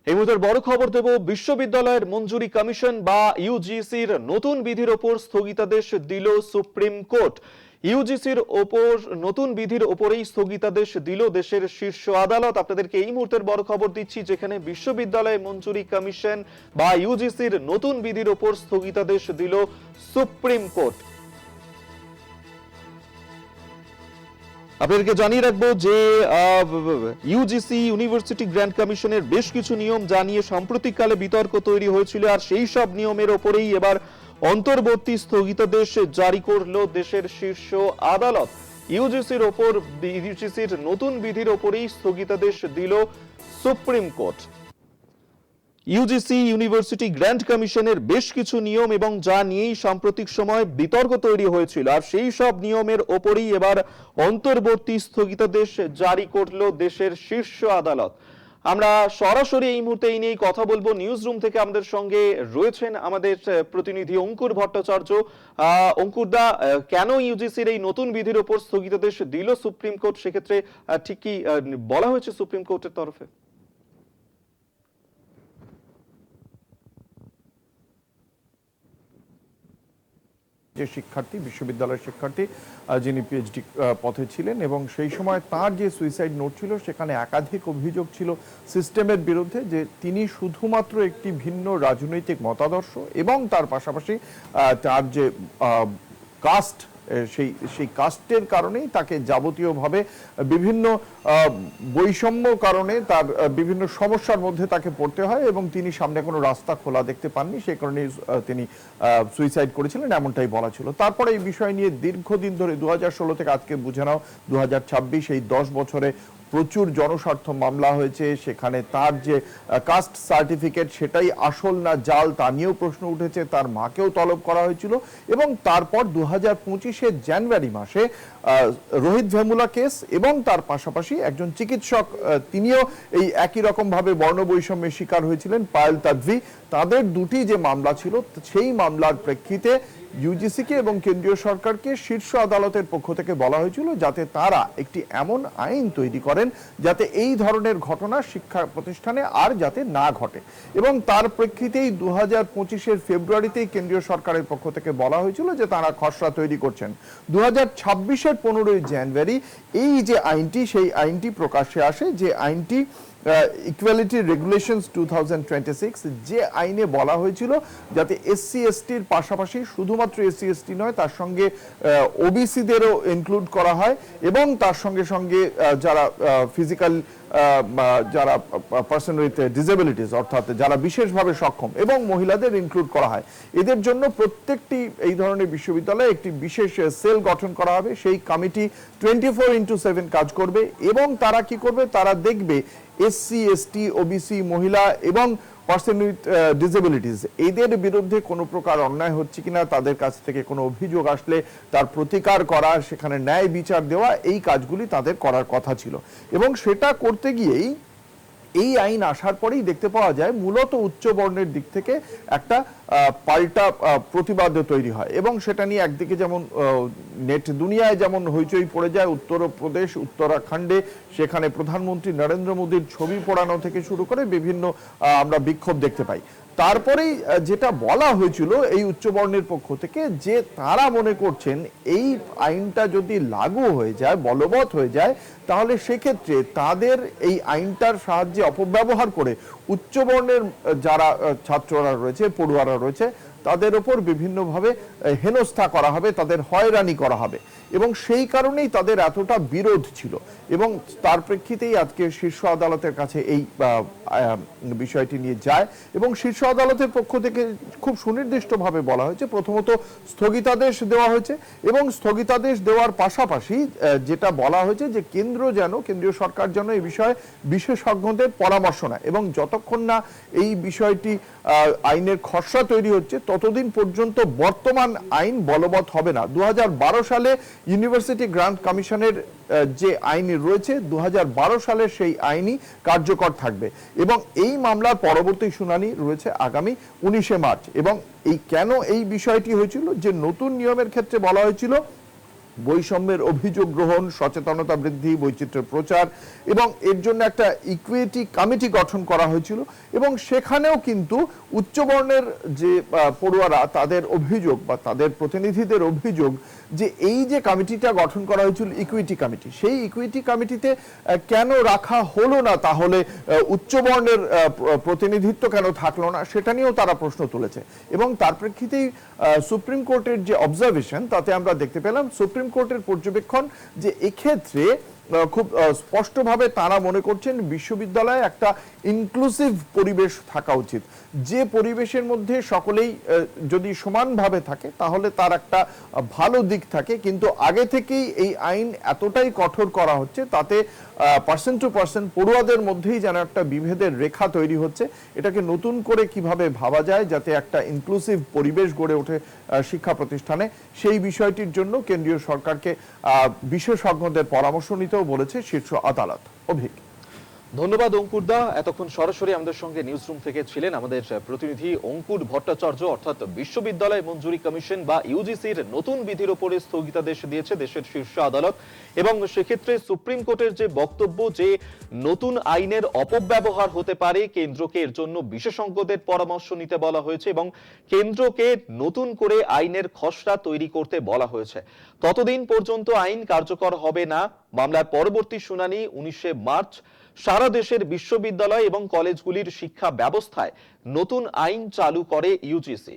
এই মুহূর্তের বড় খবর দেব, বিশ্ববিদ্যালয়ের মঞ্জুরি কমিশন বা ইউজিসির নতুন বিধির ওপর স্থগিতাদেশ দিল সুপ্রিম কোর্ট। ইউজিসির ওপর নতুন বিধির ওপরেই স্থগিতাদেশ দিল দেশের শীর্ষ আদালত। আপনাদেরকে এই মুহূর্তের বড় খবর দিচ্ছি, যেখানে বিশ্ববিদ্যালয় মঞ্জুরি কমিশন বা ইউজিসির নতুন বিধির ওপর স্থগিতাদেশ দিল সুপ্রিম কোর্ট। আপনাদেরকে জানিয়ে রাখবো যে ইউজিসি ইউনিভার্সিটি গ্র্যান্ট কমিশনের বেশ কিছু নিয়ম জানিয়ে সাম্প্রতিককালে বিতর্ক তৈরি হয়েছিল, আর সেই সব নিয়মের ওপরেই এবার অন্তর্বর্তী স্থগিতাদেশ জারি করলো দেশের শীর্ষ আদালত। ইউজিসির ওপর ইউজিসির নতুন বিধির ওপরেই স্থগিতাদেশ দিল supreme court. UGC university grant কমিশনের বেশ কিছু নিয়ম এবং যা নিয়েই সাম্প্রতিক সময় বিতর্ক তৈরি হয়েছিল, আর সেই সব নিয়মের ওপরেই এবার অন্তর্বর্তী স্থগিতাদেশ জারি করলো দেশের শীর্ষ আদালত। আমরা সরাসরি এই মুহূর্তে এই নিয়ে কথা বলবো। নিউজ রুম থেকে আমাদের সঙ্গে রয়েছেন আমাদের প্রতিনিধি অঙ্কুর ভট্টাচার্য। অঙ্কুর দা, কেন ইউজিসির এই নতুন বিধির ওপর স্থগিতাদেশ দিল সুপ্রিম কোর্ট, সেক্ষেত্রে ঠিক কি বলা হয়েছে সুপ্রিম কোর্টের তরফে? যে শিক্ষার্থী, বিশ্ববিদ্যালয়ের শিক্ষার্থী যিনি পিএইচডি পথে ছিলেন, এবং সেই সময় তার যে সুইসাইড নোট ছিল সেখানে একাধিক অভিযোগ ছিল সিস্টেমের বিরুদ্ধে, যে তিনি শুধুমাত্র একটি ভিন্ন রাজনৈতিক মতাদর্শ এবং তার পাশাপাশি তার যে কাস্ট, সেই কাস্টের কারণেই তাকে যাবতীয়ভাবে বিভিন্ন বৈষম্য কারণে তার বিভিন্ন সমস্যার মধ্যে তাকে পড়তে হয়, এবং তিনি সামনে কোনো রাস্তা খোলা দেখতে পাননি, সেই কারণে তিনি সুইসাইড করেছিলেন এমনটাই বলা ছিল। তারপরে এই বিষয় নিয়ে দীর্ঘদিন ধরে 2016 থেকে আজকে বুঝে নাও 2026, এই 10 বছরে প্রচুর জনস্বার্থ মামলা হয়েছে। সেখানে তার যে কাস্ট সার্টিফিকেট সেটাই আসল না জাল তা নিয়েও প্রশ্ন উঠেছে, তার মাকেও তলব করা হয়েছিল। এবং তারপর 2025 জানুয়ারি মাসে রোহিত ভেমুলা কেস, এবং তার পাশাপাশি একজন চিকিৎসক তিনিও এই একই রকম ভাবে বর্ণবৈষম্যের শিকার হয়েছিলেন, পায়েল তাদভি, তাদের দুটি যে মামলা ছিল সেই মামলার প্রেক্ষিতে ইউজিসিকে এবং কেন্দ্রীয় সরকারকে শীর্ষ আদালতের পক্ষ থেকে বলা হয়েছিল যাতে তারা একটি এমন আইন তৈরি করেন যাতে এই ধরনের ঘটনা শিক্ষা প্রতিষ্ঠানে আর যাতে না ঘটে। এবং তার প্রেক্ষিতেই 2025 ফেব্রুয়ারিতেই কেন্দ্রীয় সরকারের পক্ষ থেকে বলা হয়েছিল যে তারা খসড়া তৈরি করছেন। 2026 15 জানুয়ারি এই যে আইনটি, সেই আইনটি প্রকাশ্যে আসে, যে আইনটি ইকুয়ালিটি রেগুলেশনস 2026, যে আইনে বলা হয়েছিল যাতে এসসি এসটির পাশাপাশি শুধুমাত্র এসসি এসটি নয়, তার সঙ্গে ওবিসিদেরও ইনক্লুড করা হয়, এবং তার সঙ্গে সঙ্গে যারা ফিজিক্যাল যারা পার্সন উইথ ডিসেবিলিটিস অর্থাৎ যারা বিশেষভাবে সক্ষম, এবং মহিলাদের ইনক্লুড করা হয়। এদের জন্য প্রত্যেকটি এই ধরনের বিশ্ববিদ্যালয়ে একটি বিশেষ সেল গঠন করা হবে। সেই কমিটি 24/7 কাজ করবে, এবং তারা কি করবে, তারা দেখবে এসসি এসটি ওবিসি মহিলা এবং পার্সন উইথ ডিসেবিলিটিস এদের বিরুদ্ধে কোনো প্রকার অন্যায় হচ্ছে কিনা, তাদের কাছ থেকে কোনো অভিযোগ আসলে তার প্রতিকার করা, সেখানে ন্যায় বিচার দেওয়া, এই কাজগুলি তাদের করার কথা ছিল। এবং সেটা করতে গিয়েই এই আইন আসার পরেই দেখতে পাওয়া যায় মূলত উচ্চ বর্ণের দিক থেকে একটা পাল্টা প্রতিবাদ তৈরি হয়। এবং সেটা নিয়ে একদিকে যেমন নেট দুনিয়ায় যেমন হইচই পড়ে যায়, উত্তরপ্রদেশ উত্তরাখণ্ডে সেখানে প্রধানমন্ত্রী নরেন্দ্র মোদীর ছবি পোড়ানো থেকে শুরু করে বিভিন্ন আমরা বিক্ষোভ দেখতে পাই। তারপরেই যেটা বলা হয়েছিল এই উচ্চবর্ণের পক্ষ থেকে, যে তারা মনে করছেন এই আইনটা যদি লাগু হয়ে যায়, বলবৎ হয়ে যায়, তাহলে সেক্ষেত্রে তাদের এই আইনটার সাহায্যে অপব্যবহার করে উচ্চবর্ণের যারা ছাত্ররা রয়েছে, পড়ুয়ারা রয়েছে, তাদের ওপর বিভিন্নভাবে হেনস্থা করা হবে, তাদের হয়রানি করা হবে। এবং সেই কারণেই তাদের এতটা বিরোধ ছিল, এবং তার প্রেক্ষিতেই আজকে শীর্ষ আদালতের কাছে এই বিষয়টি নিয়ে যায়। এবং শীর্ষ আদালতের পক্ষ থেকে খুব সুনির্দিষ্টভাবে বলা হয়েছে, প্রথমত স্থগিতাদেশ দেওয়া হয়েছে, এবং স্থগিতাদেশ দেওয়ার পাশাপাশি যেটা বলা হয়েছে যে কেন্দ্রীয় সরকার যেন এই বিষয়ে বিশেষজ্ঞদের পরামর্শ নেয়, এবং যতক্ষণ না এই বিষয়টি আইনের খসড়া তৈরি হচ্ছে ততদিন পর্যন্ত বর্তমান আইন বলবৎ হবে না। 2012 সালে ইউনিভার্সিটি গ্রান্ট কমিশনের যে আইন রয়েছে, 2012 সালের সেই আইনই কার্যকর থাকবে। এবং এই মামলার পরবর্তী শুনানি রয়েছে আগামী 19 মার্চ। এবং এই কেন এই বিষয়টি হয়েছিল, যে নতুন নিয়মের ক্ষেত্রে বলা হয়েছিল বৈষম্যের অভিযোগ গ্রহণ, সচেতনতা বৃদ্ধি, বৈচিত্র্যের প্রচার এবং এর জন্য একটা ইকুইটি কমিটি গঠন করা হয়েছিল এবং সেখানেও কিন্তু উচ্চবর্ণের যে পড়ুয়ারা তাদের অভিযোগ বা তাদের প্রতিনিধিদের অভিযোগ যে এই যে কমিটিটা গঠন করা হয়েছিল ইকুইটি কমিটি, সেই ইকুইটি কমিটিতে কেন রাখা হলো না, তাহলে উচ্চবর্ণের প্রতিনিধিত্ব কেন থাকলো না, সেটা নিয়েও তারা প্রশ্ন তুলেছে। এবং তার প্রেক্ষিতেই সুপ্রিম কোর্টের যে অবজারভেশন, তাতে আমরা দেখতে পেলাম সুপ্রিম কোর্টের পর্যবেক্ষণ যে এক্ষেত্রে খুব স্পষ্টভাবে তারা মনে করছেন বিশ্ববিদ্যালয়ে একটা ইনক্লুসিভ পরিবেশ থাকা উচিত, যে পরিবেশের মধ্যে সকলেই যদি সমানভাবে থাকে তাহলে তার একটা ভালো দিক থাকে। কিন্তু আগে থেকেই এই আইন এতটাই কঠোর করা হচ্ছে তাতে পার্সন টু পার্সন পড়ুয়াদের মধ্যেই যেন একটা বিভেদের রেখা তৈরি হচ্ছে। এটাকে নতুন করে কিভাবে ভাবা যায় যাতে একটা ইনক্লুসিভ পরিবেশ গড়ে ওঠে শিক্ষা প্রতিষ্ঠানে, সেই বিষয়টির জন্য কেন্দ্রীয় সরকারকে বিশেষজ্ঞদের পরামর্শ নিতেও বলেছে শীর্ষ আদালত। অভিক, ধন্যবাদ অঙ্কুর দা। এতক্ষণ সরাসরি আমাদের সঙ্গে নিউজ রুম থেকে ছিলেন আমাদের প্রতিনিধি অঙ্কুর ভট্টাচার্য। অর্থাৎ বিশ্ববিদ্যালয় মঞ্জুরি কমিশন বা ইউজিসির নতুন বিধির উপরে স্থগিতাদেশ দিয়েছে দেশের শীর্ষ আদালত এবং সেক্ষেত্রে সুপ্রিম কোর্টের যে বক্তব্য যে নতুন আইনের অপব্যবহার হতে পারে, কেন্দ্রকে এর জন্য বিশেষজ্ঞদের পরামর্শ নিতে বলা হয়েছে এবং কেন্দ্রকে নতুন করে আইনের খসড়া তৈরি করতে বলা হয়েছে। ততদিন পর্যন্ত আইন কার্যকর হবে না। মামলার পরবর্তী শুনানি 19 মার্চ। সারা দেশের বিশ্ববিদ্যালয় এবং কলেজগুলির শিক্ষা ব্যবস্থায় নতুন আইন চালু করে ইউজিসি।